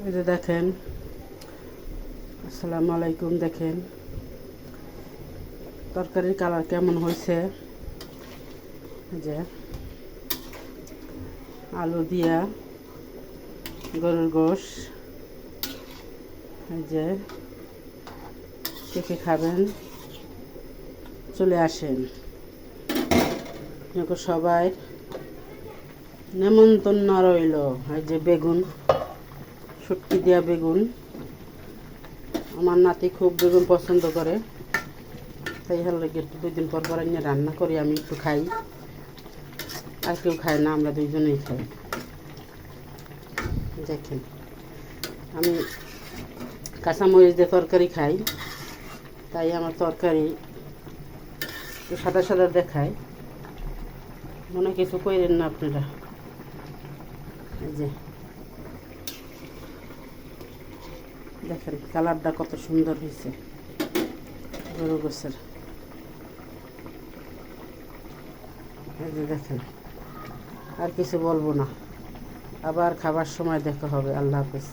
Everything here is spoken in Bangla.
এই যে দেখেন, আসসালামু আলাইকুম। দেখেন তরকারির কালার কেমন হয়েছে। যে আলু দিয়া গরুর গোশ, যে কে খাবেন চলে আসেন। সবাই নেমন্তন্ন রইল। এই যে বেগুন, শুটকি দিয়া বেগুন। আমার নাতি খুব বেগুন পছন্দ করে, তাই হল একটু 2 দিন পর পর নিয়ে রান্না করি। আমি একটু খাই, আর কেউ খায় না, আমরা 2জনেই খাই। দেখেন আমি কাঁচামরিচ দিয়ে তরকারি খাই, তাই আমার তরকারি একটু সাদা সাদা দেখায়। মনে কিছু কইরেন না আপনারা। এই যে দেখেন কালারটা কত সুন্দর হয়েছে গরু গোছের। এই যে দেখেন, আর কিছু বলবো না। আবার খাবার সময় দেখা হবে। আল্লাহ হাফেজ।